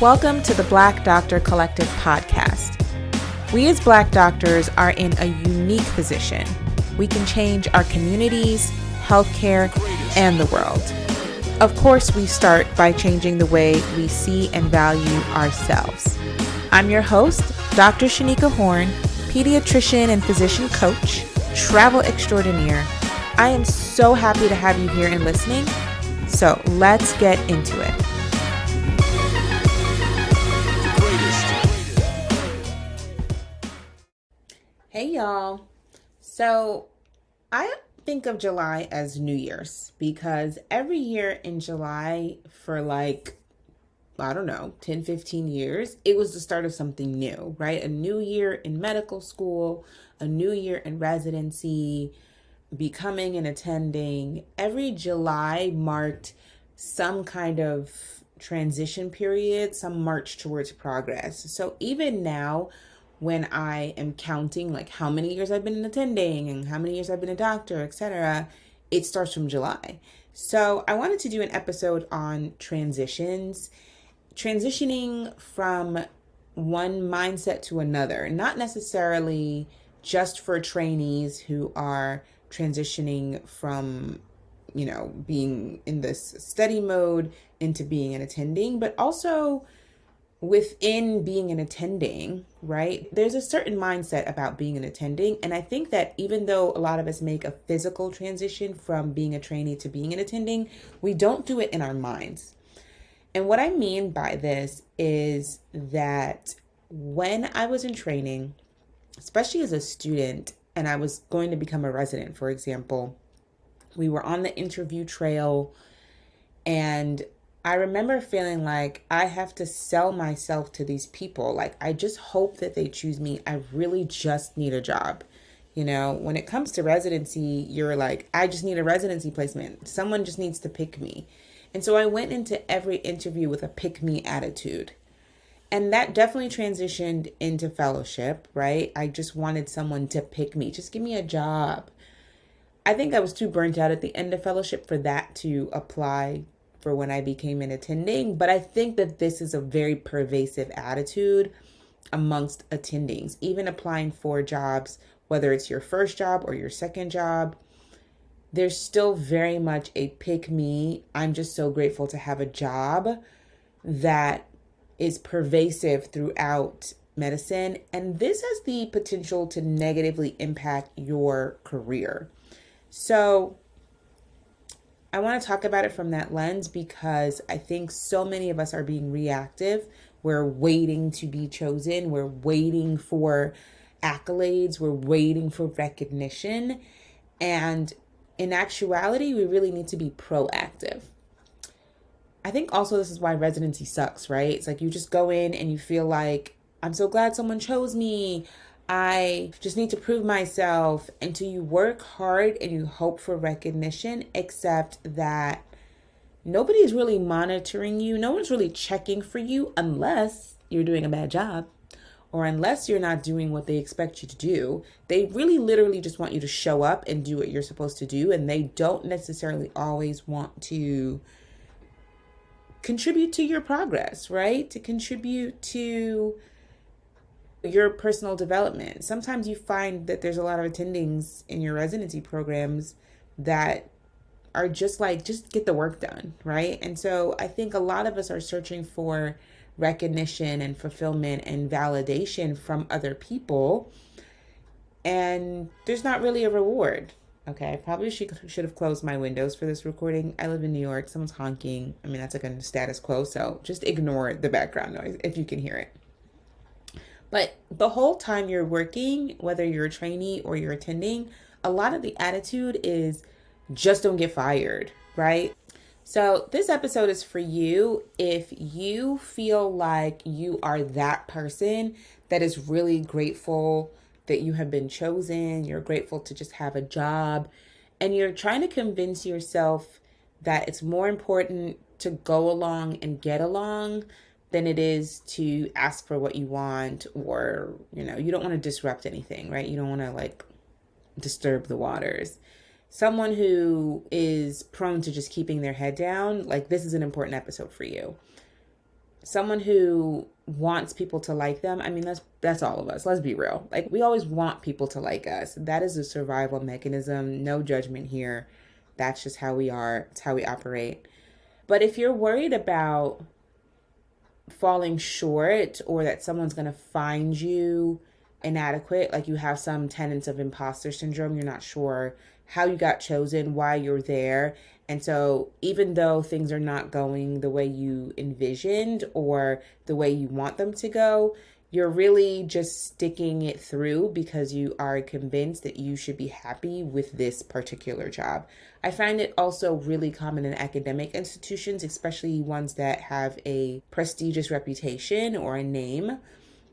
Welcome to the Black Doctor Collective podcast. We as Black doctors are in a unique position. We can change our communities, healthcare, and the world. Of course, we start by changing the way we see and value ourselves. I'm your host, Dr. Shanika Horn, pediatrician and physician coach, travel extraordinaire. I am so happy to have you here and listening. So let's get into it. Hey y'all. So I think of July as New Year's because every year in July for 10, 15 years, it was the start of something new, right? A new year in medical school, a new year in residency, becoming and attending. Every July marked some kind of transition period, some march towards progress. So even now, when I am counting like how many years I've been attending and how many years I've been a doctor, etc., it starts from July. So I wanted to do an episode on transitioning from one mindset to another, not necessarily just for trainees who are transitioning from, being in this study mode into being an attending, but also within being an attending, right? There's a certain mindset about being an attending. And I think that even though a lot of us make a physical transition from being a trainee to being an attending, we don't do it in our minds. And what I mean by this is that when I was in training, especially as a student, and I was going to become a resident, for example, we were on the interview trail, and I remember feeling like I have to sell myself to these people. Like, I just hope that they choose me. I really just need a job. When it comes to residency, you're like, I just need a residency placement. Someone just needs to pick me. And so I went into every interview with a pick me attitude. And that definitely transitioned into fellowship, right? I just wanted someone to pick me. Just give me a job. I think I was too burnt out at the end of fellowship for that to apply for when I became an attending. But I think that this is a very pervasive attitude amongst attendings, even applying for jobs, whether it's your first job or your second job. There's still very much a pick me. I'm just so grateful to have a job that is pervasive throughout medicine. And this has the potential to negatively impact your career. So I want to talk about it from that lens because I think so many of us are being reactive. We're waiting to be chosen. We're waiting for accolades. We're waiting for recognition. And in actuality, we really need to be proactive. I think also this is why residency sucks, right? It's like you just go in and you feel like, I'm so glad someone chose me. I just need to prove myself. Until you work hard and you hope for recognition, except that nobody's really monitoring you. No one's really checking for you unless you're doing a bad job or unless you're not doing what they expect you to do. They really literally just want you to show up and do what you're supposed to do. And they don't necessarily always want to contribute to your progress, right? To contribute to your personal development. Sometimes you find that there's a lot of attendings in your residency programs that are just get the work done, right? And so I think a lot of us are searching for recognition and fulfillment and validation from other people, and there's not really a reward. Okay, I probably should have closed my windows for this recording. I live in New York. Someone's honking. I mean, that's like a status quo, so just ignore the background noise if you can hear it. But the whole time you're working, whether you're a trainee or you're attending, a lot of the attitude is just don't get fired, right? So this episode is for you if you feel like you are that person that is really grateful that you have been chosen. You're grateful to just have a job, and you're trying to convince yourself that it's more important to go along and get along than it is to ask for what you want, or, you don't want to disrupt anything, right? You don't want to disturb the waters. Someone who is prone to just keeping their head down, this is an important episode for you. someone who wants people to like them. I mean, that's all of us. Let's be real. Like, we always want people to like us. That is a survival mechanism. No judgment here. That's just how we are. It's how we operate. But if you're worried about falling short or that someone's going to find you inadequate, like you have some tenets of imposter syndrome, you're not sure how you got chosen, why you're there. And so, even though things are not going the way you envisioned or the way you want them to go, you're really just sticking it through because you are convinced that you should be happy with this particular job. I find it also really common in academic institutions, especially ones that have a prestigious reputation or a name.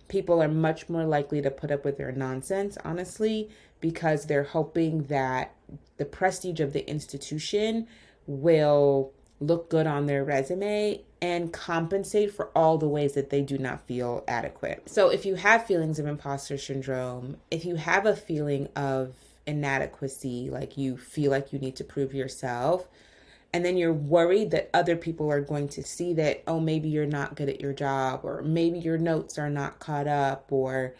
People are much more likely to put up with their nonsense, honestly, because they're hoping that the prestige of the institution will look good on their resume and compensate for all the ways that they do not feel adequate. So if you have feelings of imposter syndrome, if you have a feeling of inadequacy, like you feel like you need to prove yourself, and then you're worried that other people are going to see that, oh, maybe you're not good at your job, or maybe your notes are not caught up, or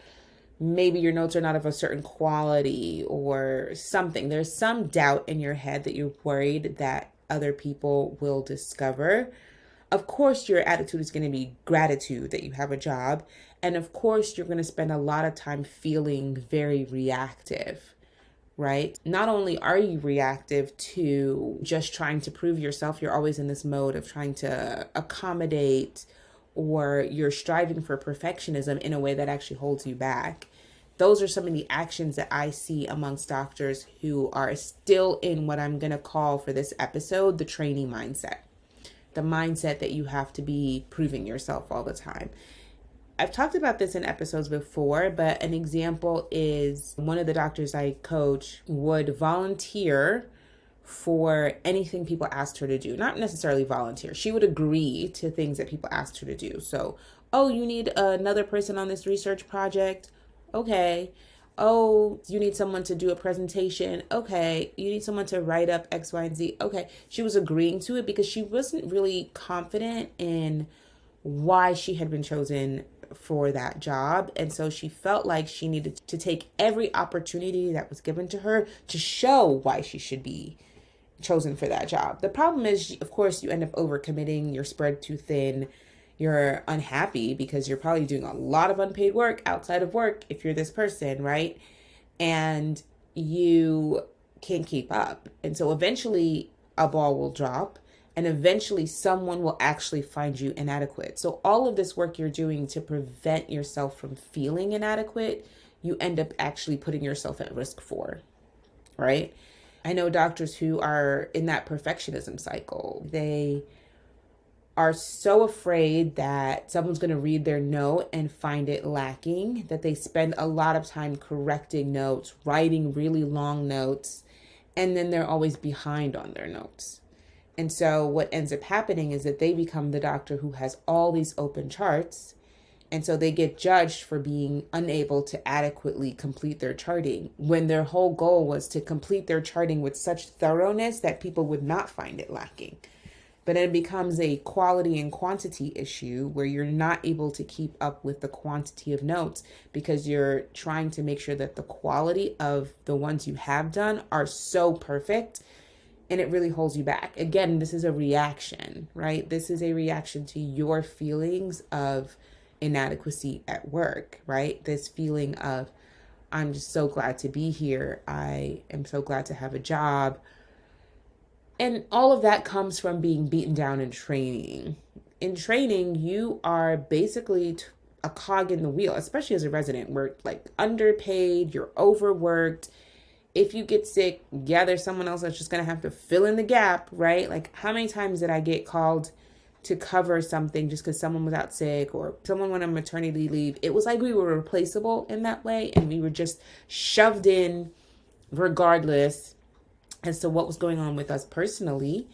maybe your notes are not of a certain quality or something. There's some doubt in your head that you're worried that other people will discover. Of course, your attitude is going to be gratitude that you have a job. And of course, you're going to spend a lot of time feeling very reactive, right? Not only are you reactive to just trying to prove yourself, you're always in this mode of trying to accommodate, or you're striving for perfectionism in a way that actually holds you back. Those are some of the actions that I see amongst doctors who are still in what I'm going to call for this episode the trainee mindset. The mindset that you have to be proving yourself all the time. I've talked about this in episodes before, but an example is one of the doctors I coach would volunteer for anything people asked her to do. Not necessarily volunteer. She would agree to things that people asked her to do. So, oh, you need another person on this research project? Okay. Oh, you need someone to do a presentation? Okay. You need someone to write up X, Y, and Z? Okay. She was agreeing to it because she wasn't really confident in why she had been chosen for that job. And so she felt like she needed to take every opportunity that was given to her to show why she should be chosen for that job. The problem is, of course, you end up overcommitting, you're spread too thin, you're unhappy because you're probably doing a lot of unpaid work outside of work if you're this person, right? And you can't keep up. And so eventually a ball will drop, and eventually someone will actually find you inadequate. So all of this work you're doing to prevent yourself from feeling inadequate, you end up actually putting yourself at risk for, right? I know doctors who are in that perfectionism cycle. They are so afraid that someone's going to read their note and find it lacking that they spend a lot of time correcting notes, writing really long notes, and then they're always behind on their notes. And so what ends up happening is that they become the doctor who has all these open charts. And so they get judged for being unable to adequately complete their charting when their whole goal was to complete their charting with such thoroughness that people would not find it lacking. But it becomes a quality and quantity issue where you're not able to keep up with the quantity of notes because you're trying to make sure that the quality of the ones you have done are so perfect, and it really holds you back. Again, this is a reaction, right? This is a reaction to your feelings of inadequacy at work, right? This feeling of, I'm just so glad to be here. I am so glad to have a job. And all of that comes from being beaten down in training. In training, you are basically a cog in the wheel, especially as a resident. We're like underpaid, you're overworked. If you get sick, yeah, there's someone else that's just going to have to fill in the gap, right? Like, how many times did I get called to cover something just because someone was out sick or someone went on maternity leave? It was like we were replaceable in that way, and we were just shoved in regardless as to what was going on with us personally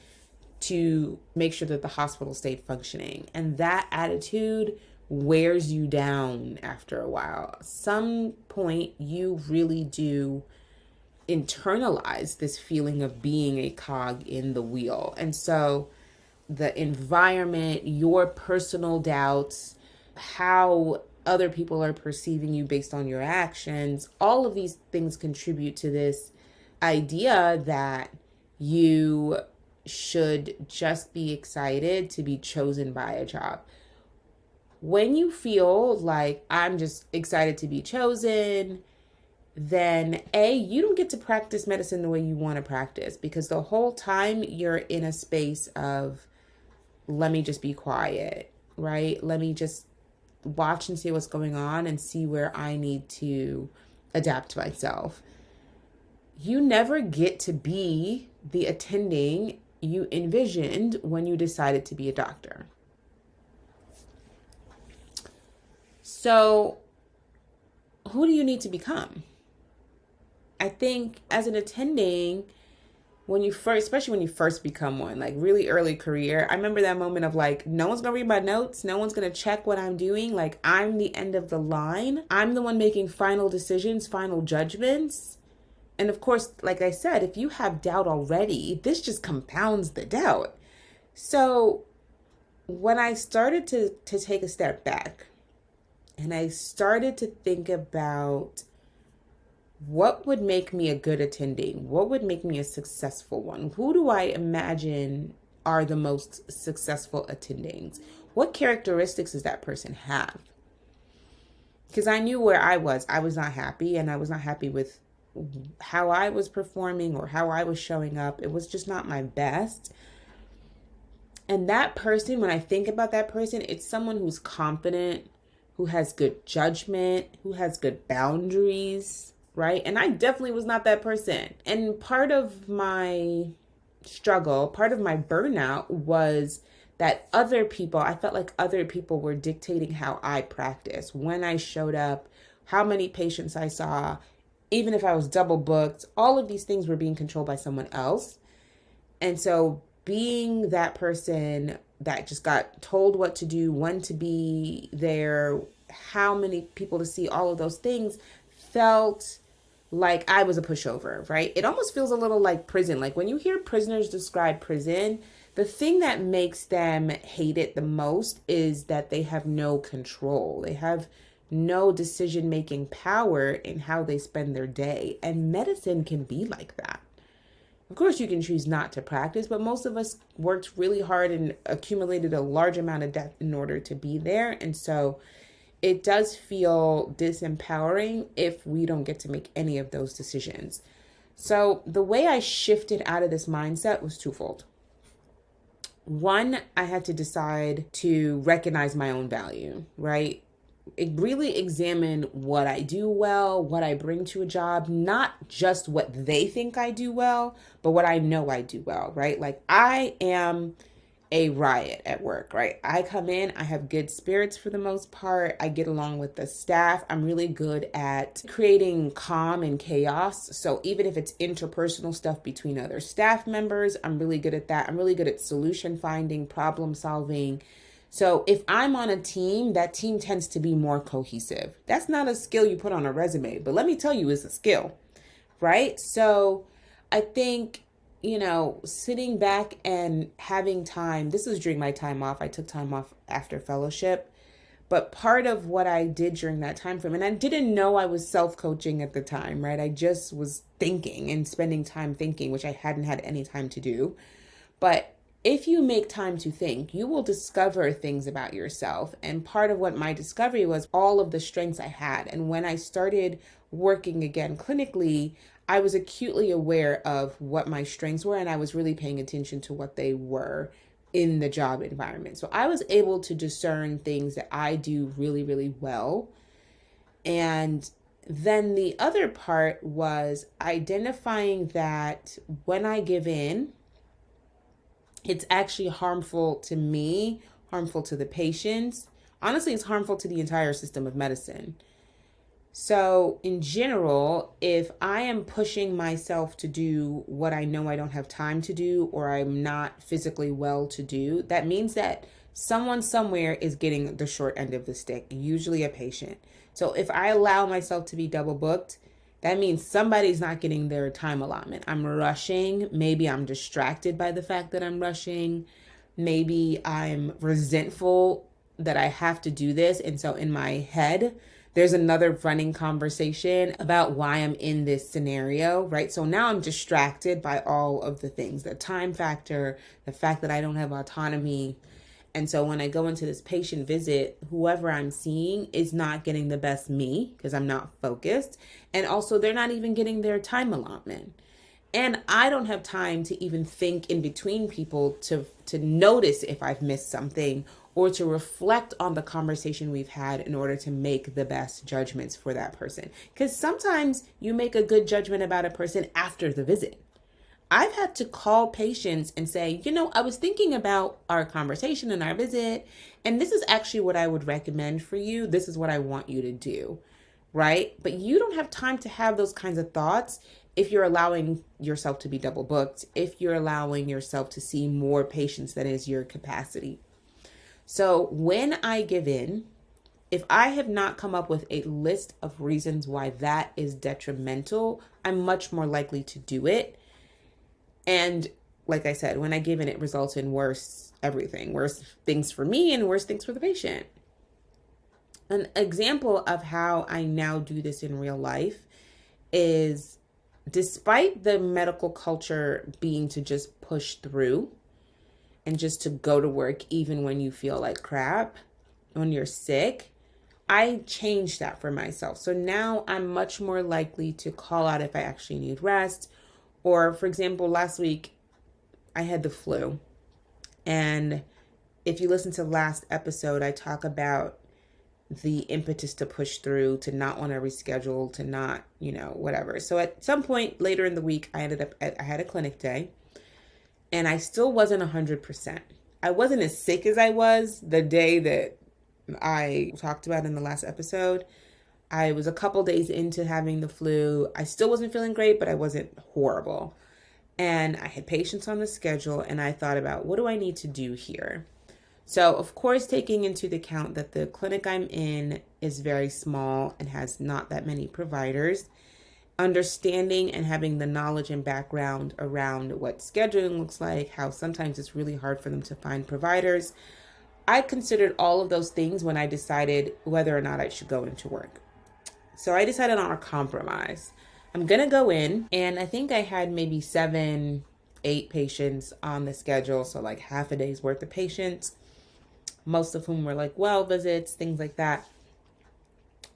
to make sure that the hospital stayed functioning. And that attitude wears you down after a while. At some point, you really do internalize this feeling of being a cog in the wheel. And so the environment, your personal doubts, how other people are perceiving you based on your actions, all of these things contribute to this idea that you should just be excited to be chosen by a job. When you feel like I'm just excited to be chosen, then A, you don't get to practice medicine the way you want to practice, because the whole time you're in a space of, let me just be quiet, right? Let me just watch and see what's going on and see where I need to adapt myself. You never get to be the attending you envisioned when you decided to be a doctor. So, who do you need to become? I think as an attending, when you first, especially when you first become one, like really early career, I remember that moment of like, no one's gonna read my notes, no one's gonna check what I'm doing. Like, I'm the end of the line. I'm the one making final decisions, final judgments. And of course, like I said, if you have doubt already, this just compounds the doubt. So when I started to take a step back and I started to think about what would make me a good attending, what would make me a successful one, who do I imagine are the most successful attendings? What characteristics does that person have? Because I knew where I was not happy, and I was not happy with how I was performing or how I was showing up. It was just not my best. And that person, when I think about that person, it's someone who's confident, who has good judgment, who has good boundaries, right? And I definitely was not that person. And part of my struggle, part of my burnout was that I felt like other people were dictating how I practiced, when I showed up, how many patients I saw, even if I was double booked. All of these things were being controlled by someone else. And so being that person that just got told what to do, when to be there, how many people to see, all of those things felt like I was a pushover, right? It almost feels a little like prison. Like when you hear prisoners describe prison, the thing that makes them hate it the most is that they have no control. They have no decision-making power in how they spend their day. And medicine can be like that. Of course, you can choose not to practice, but most of us worked really hard and accumulated a large amount of debt in order to be there. And so it does feel disempowering if we don't get to make any of those decisions. So the way I shifted out of this mindset was twofold. One, I had to decide to recognize my own value, right? Really examine what I do well, what I bring to a job, not just what they think I do well, but what I know I do well, right? Like I am a riot at work, right? I come in, I have good spirits for the most part. I get along with the staff. I'm really good at creating calm and chaos. So even if it's interpersonal stuff between other staff members, I'm really good at that. I'm really good at solution finding, problem solving. So if I'm on a team, that team tends to be more cohesive. That's not a skill you put on a resume, but let me tell you, it's a skill, right? So I think, sitting back and having time, this was during my time off. I took time off after fellowship, but part of what I did during that time frame, and I didn't know I was self-coaching at the time, right? I just was thinking and spending time thinking, which I hadn't had any time to do. But if you make time to think, you will discover things about yourself. And part of what my discovery was all of the strengths I had. And when I started working again clinically, I was acutely aware of what my strengths were, and I was really paying attention to what they were in the job environment. So I was able to discern things that I do really, really well. And then the other part was identifying that when I give in, it's actually harmful to me, harmful to the patients. Honestly, it's harmful to the entire system of medicine. So in general, if I am pushing myself to do what I know I don't have time to do, or I'm not physically well to do, that means that someone somewhere is getting the short end of the stick, usually a patient. So if I allow myself to be double booked, that means somebody's not getting their time allotment. I'm rushing. Maybe I'm distracted by the fact that I'm rushing. Maybe I'm resentful that I have to do this. And so in my head, there's another running conversation about why I'm in this scenario, right? So now I'm distracted by all of the things, the time factor, the fact that I don't have autonomy. And so when I go into this patient visit, whoever I'm seeing is not getting the best me because I'm not focused. And also, they're not even getting their time allotment. And I don't have time to even think in between people to notice if I've missed something or to reflect on the conversation we've had in order to make the best judgments for that person. Because sometimes you make a good judgment about a person after the visit. I've had to call patients and say, I was thinking about our conversation and our visit, and this is actually what I would recommend for you. This is what I want you to do, right? But you don't have time to have those kinds of thoughts if you're allowing yourself to be double booked, if you're allowing yourself to see more patients than is your capacity. So when I give in, if I have not come up with a list of reasons why that is detrimental, I'm much more likely to do it. And like I said, when I give in, it results in worse everything, worse things for me and worse things for the patient. An example of how I now do this in real life is, despite the medical culture being to just push through and just to go to work even when you feel like crap, when you're sick, I changed that for myself. So now I'm much more likely to call out if I actually need rest. Or, for example, last week I had the flu. And if you listen to the last episode, I talk about the impetus to push through, to not want to reschedule, to not, whatever. So at some point later in the week, I had a clinic day and I still wasn't 100%. I wasn't as sick as I was the day that I talked about in the last episode. I was a couple days into having the flu. I still wasn't feeling great, but I wasn't horrible. And I had patients on the schedule and I thought about, what do I need to do here? So, of course, taking into account that the clinic I'm in is very small and has not that many providers, understanding and having the knowledge and background around what scheduling looks like, how sometimes it's really hard for them to find providers, I considered all of those things when I decided whether or not I should go into work. So I decided on a compromise. I'm going to go in, and I think I had maybe 7, 8 patients on the schedule, so like half a day's worth of patients, most of whom were like well visits, things like that.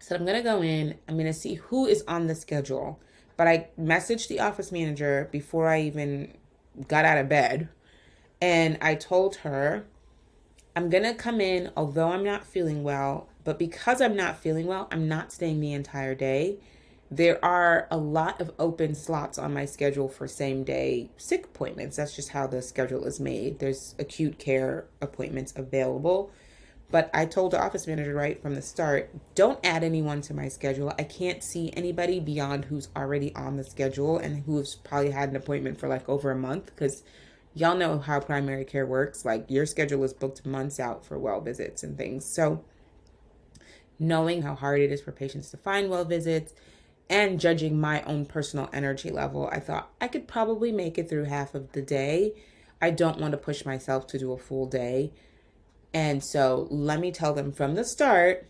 So I'm going to go in, I'm going to see who is on the schedule. But I messaged the office manager before I even got out of bed, and I told her, I'm going to come in although I'm not feeling well, but because I'm not feeling well, I'm not staying the entire day. There are a lot of open slots on my schedule for same day sick appointments. That's just how the schedule is made. There's acute care appointments available. But I told the office manager right from the start, don't add anyone to my schedule. I can't see anybody beyond who's already on the schedule and who's probably had an appointment for like over a month, because y'all know how primary care works. Like, your schedule is booked months out for well visits and things. So knowing how hard it is for patients to find well visits and judging my own personal energy level, I thought I could probably make it through half of the day. I don't want to push myself to do a full day. And so let me tell them from the start,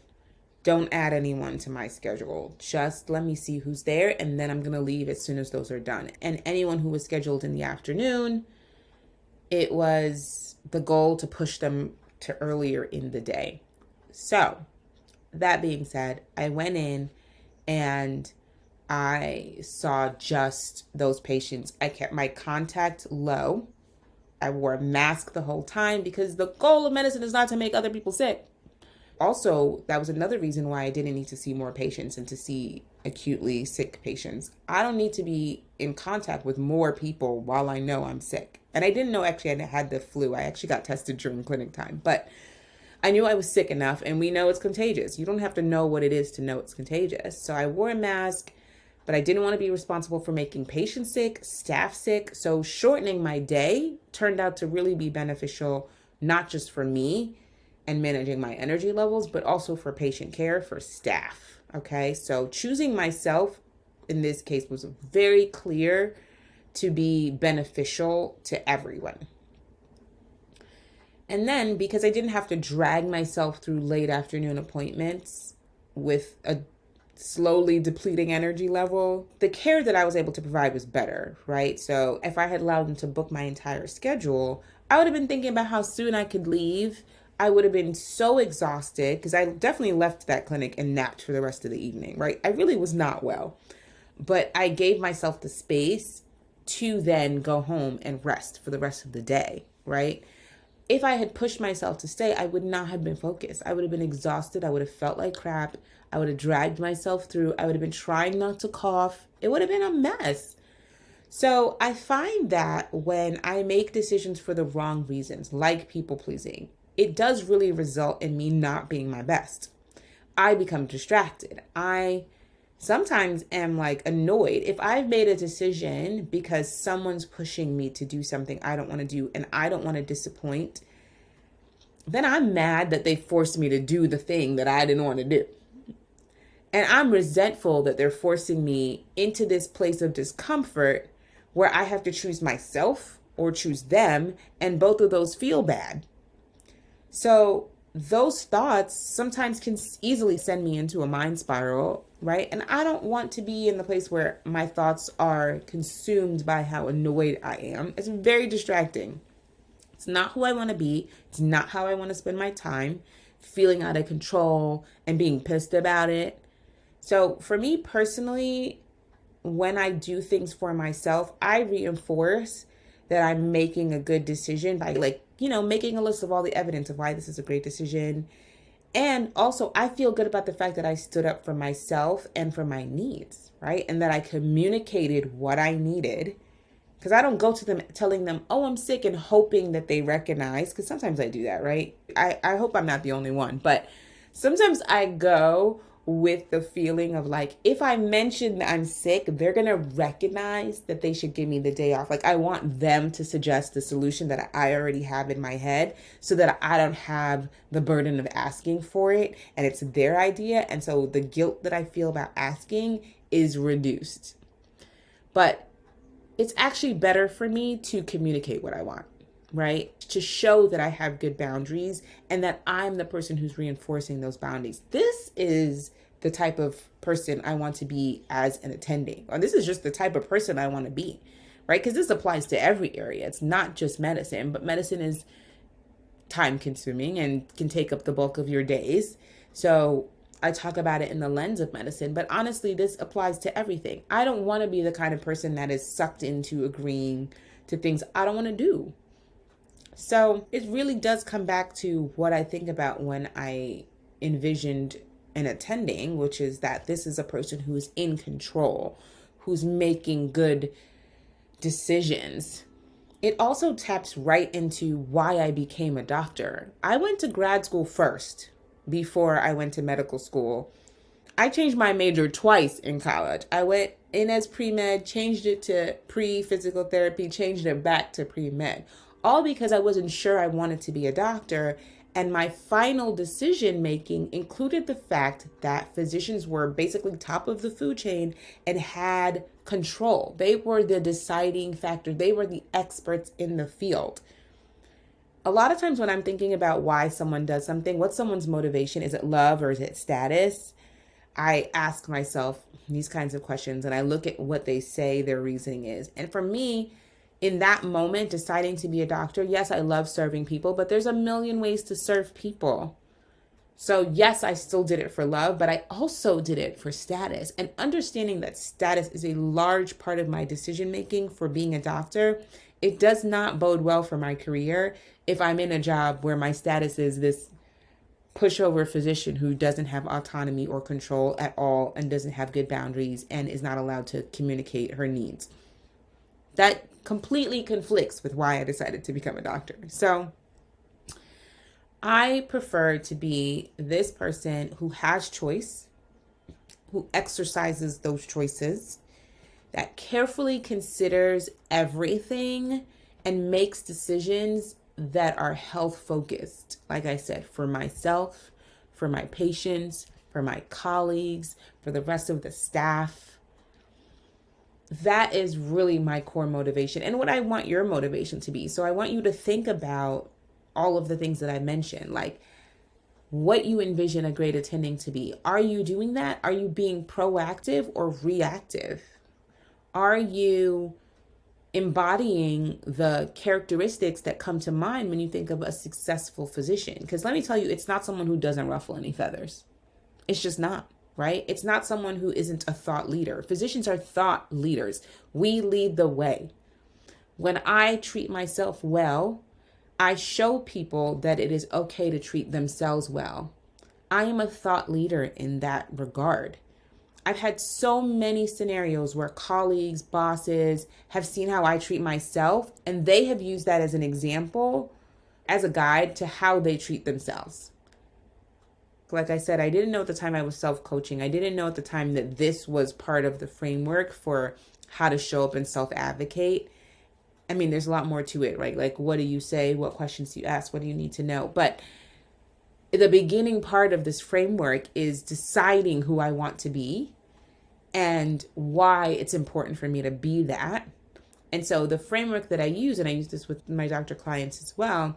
don't add anyone to my schedule. Just let me see who's there, and then I'm going to leave as soon as those are done. And anyone who was scheduled in the afternoon, it was the goal to push them to earlier in the day. So that being said, I went in and I saw just those patients. I kept my contact low. I wore a mask the whole time because the goal of medicine is not to make other people sick. Also, that was another reason why I didn't need to see more patients and to see acutely sick patients. I don't need to be in contact with more people while I know I'm sick. And I didn't know actually I had the flu. I actually got tested during clinic time, but I knew I was sick enough, and we know it's contagious. You don't have to know what it is to know it's contagious. So I wore a mask, but I didn't want to be responsible for making patients sick, staff sick. So shortening my day turned out to really be beneficial, not just for me and managing my energy levels, but also for patient care, for staff. Okay, so choosing myself in this case was very clear to be beneficial to everyone. And then because I didn't have to drag myself through late afternoon appointments with a slowly depleting energy level, the care that I was able to provide was better, right? So if I had allowed them to book my entire schedule, I would have been thinking about how soon I could leave. I would have been so exhausted because I definitely left that clinic and napped for the rest of the evening, right? I really was not well, but I gave myself the space to then go home and rest for the rest of the day, right? If I had pushed myself to stay, I would not have been focused. I would have been exhausted. I would have felt like crap. I would have dragged myself through. I would have been trying not to cough. It would have been a mess. So I find that when I make decisions for the wrong reasons, like people pleasing, it does really result in me not being my best. I become distracted. I sometimes am like annoyed. If I've made a decision because someone's pushing me to do something I don't want to do and I don't want to disappoint, then I'm mad that they forced me to do the thing that I didn't want to do. And I'm resentful that they're forcing me into this place of discomfort where I have to choose myself or choose them, and both of those feel bad. So those thoughts sometimes can easily send me into a mind spiral, right? And I don't want to be in the place where my thoughts are consumed by how annoyed I am. It's very distracting. It's not who I want to be. It's not how I want to spend my time, feeling out of control and being pissed about it. So for me personally, when I do things for myself, I reinforce that I'm making a good decision by making a list of all the evidence of why this is a great decision. And also I feel good about the fact that I stood up for myself and for my needs, right? And that I communicated what I needed. Because I don't go to them telling them, oh, I'm sick, and hoping that they recognize, because sometimes I do that, right? I hope I'm not the only one, but sometimes I go with the feeling of like, if I mention that I'm sick, they're going to recognize that they should give me the day off. Like I want them to suggest the solution that I already have in my head so that I don't have the burden of asking for it and it's their idea. And so the guilt that I feel about asking is reduced. But it's actually better for me to communicate what I want, right? To show that I have good boundaries and that I'm the person who's reinforcing those boundaries. This is the type of person I want to be as an attending. Or this is just the type of person I want to be, right? Because this applies to every area. It's not just medicine, but medicine is time consuming and can take up the bulk of your days. So I talk about it in the lens of medicine, but honestly, this applies to everything. I don't want to be the kind of person that is sucked into agreeing to things I don't want to do. So it really does come back to what I think about when I envisioned an attending, which is that this is a person who is in control, who's making good decisions. It also taps right into why I became a doctor. I went to grad school first before I went to medical school. I changed my major twice in college. I went in as pre-med, changed it to pre-physical therapy, changed it back to pre-med. All because I wasn't sure I wanted to be a doctor. And my final decision making included the fact that physicians were basically top of the food chain and had control. They were the deciding factor. They were the experts in the field. A lot of times when I'm thinking about why someone does something, what's someone's motivation? Is it love or is it status? I ask myself these kinds of questions and I look at what they say their reasoning is. And for me, in that moment, deciding to be a doctor, yes, I love serving people, but there's a million ways to serve people. So yes, I still did it for love, but I also did it for status. And understanding that status is a large part of my decision-making for being a doctor, it does not bode well for my career if I'm in a job where my status is this pushover physician who doesn't have autonomy or control at all and doesn't have good boundaries and is not allowed to communicate her needs. That completely conflicts with why I decided to become a doctor. So I prefer to be this person who has choice, who exercises those choices, that carefully considers everything and makes decisions that are health focused. Like I said, for myself, for my patients, for my colleagues, for the rest of the staff. That is really my core motivation and what I want your motivation to be. So I want you to think about all of the things that I mentioned, like what you envision a great attending to be. Are you doing that? Are you being proactive or reactive? Are you embodying the characteristics that come to mind when you think of a successful physician? Because let me tell you, it's not someone who doesn't ruffle any feathers. It's just not, right? It's not someone who isn't a thought leader. Physicians are thought leaders. We lead the way. When I treat myself well, I show people that it is okay to treat themselves well. I am a thought leader in that regard. I've had so many scenarios where colleagues, bosses have seen how I treat myself, and they have used that as an example, as a guide to how they treat themselves. Like I said, I didn't know at the time I was self-coaching. I didn't know at the time that this was part of the framework for how to show up and self-advocate. I mean, there's a lot more to it, right? Like, what do you say? What questions do you ask? What do you need to know? But the beginning part of this framework is deciding who I want to be and why it's important for me to be that. And so the framework that I use, and I use this with my doctor clients as well,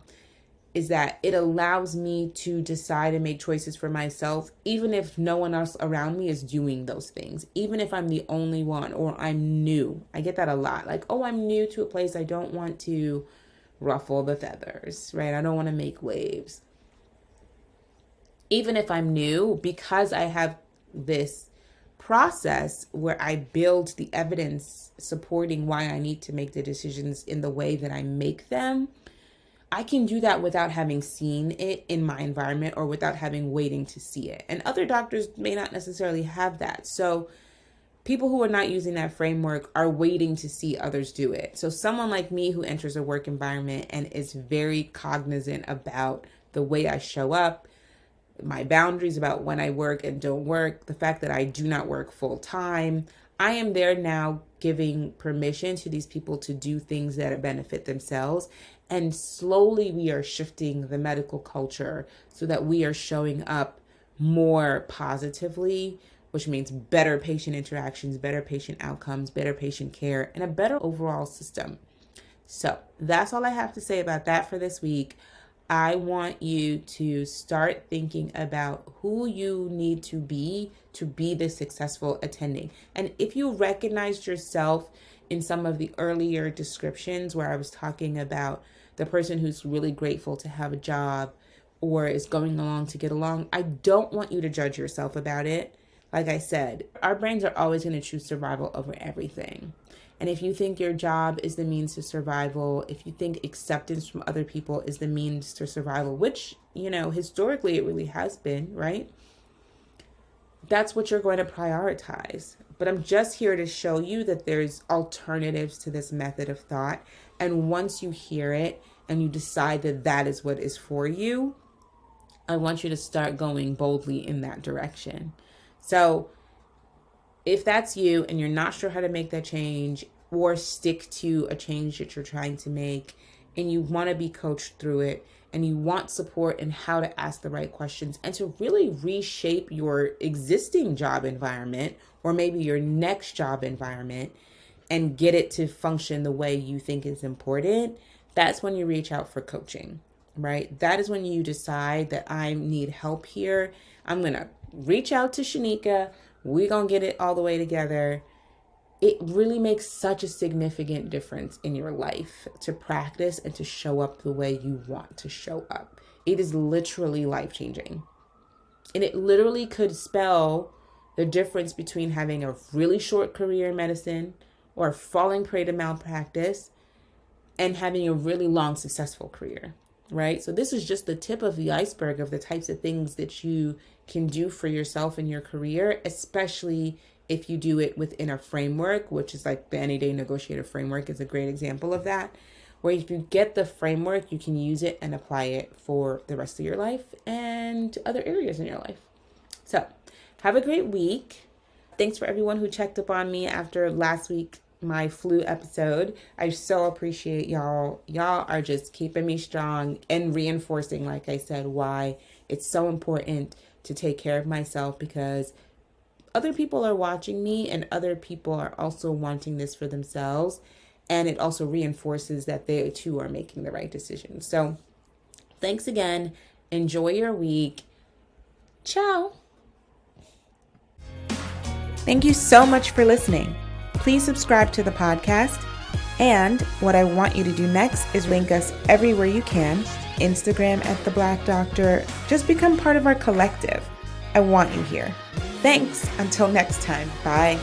is that it allows me to decide and make choices for myself, even if no one else around me is doing those things, even if I'm the only one or I'm new. I get that a lot. Like, oh, I'm new to a place. I don't want to ruffle the feathers, right? I don't want to make waves. Even if I'm new, because I have this process where I build the evidence supporting why I need to make the decisions in the way that I make them, I can do that without having seen it in my environment or without having waiting to see it. And other doctors may not necessarily have that. So people who are not using that framework are waiting to see others do it. So someone like me who enters a work environment and is very cognizant about the way I show up, my boundaries about when I work and don't work, the fact that I do not work full time, I am there now giving permission to these people to do things that benefit themselves. And slowly we are shifting the medical culture so that we are showing up more positively, which means better patient interactions, better patient outcomes, better patient care, and a better overall system. So that's all I have to say about that for this week. I want you to start thinking about who you need to be the successful attending. And if you recognized yourself in some of the earlier descriptions where I was talking about the person who's really grateful to have a job or is going along to get along, I don't want you to judge yourself about it. Like I said, our brains are always going to choose survival over everything. And if you think your job is the means to survival, if you think acceptance from other people is the means to survival, which, historically it really has been, right? That's what you're going to prioritize. But I'm just here to show you that there's alternatives to this method of thought. And once you hear it and you decide that that is what is for you, I want you to start going boldly in that direction. So if that's you and you're not sure how to make that change or stick to a change that you're trying to make and you want to be coached through it and you want support in how to ask the right questions and to really reshape your existing job environment or maybe your next job environment and get it to function the way you think is important, that's when you reach out for coaching, right? That is when you decide that I need help here. I'm going to reach out to Shanika. We're going to get it all the way together. It really makes such a significant difference in your life to practice and to show up the way you want to show up. It is literally life-changing. And it literally could spell the difference between having a really short career in medicine or falling prey to malpractice and having a really long, successful career, right? So this is just the tip of the iceberg of the types of things that you can do for yourself in your career, especially if you do it within a framework, which is like the Any Day Negotiator framework is a great example of that, where if you get the framework, you can use it and apply it for the rest of your life and other areas in your life. So have a great week. Thanks for everyone who checked up on me after last week, my flu episode. I so appreciate y'all. Y'all are just keeping me strong and reinforcing, like I said, why it's so important to take care of myself, because other people are watching me and other people are also wanting this for themselves. And it also reinforces that they too are making the right decision. So Thanks again. Enjoy your week. Ciao. Thank you so much for listening. Please subscribe to the podcast. And what I want you to do next is link us everywhere you can. Instagram at The Black Doctor. Just become part of our collective. I want you here. Thanks. Until next time. Bye.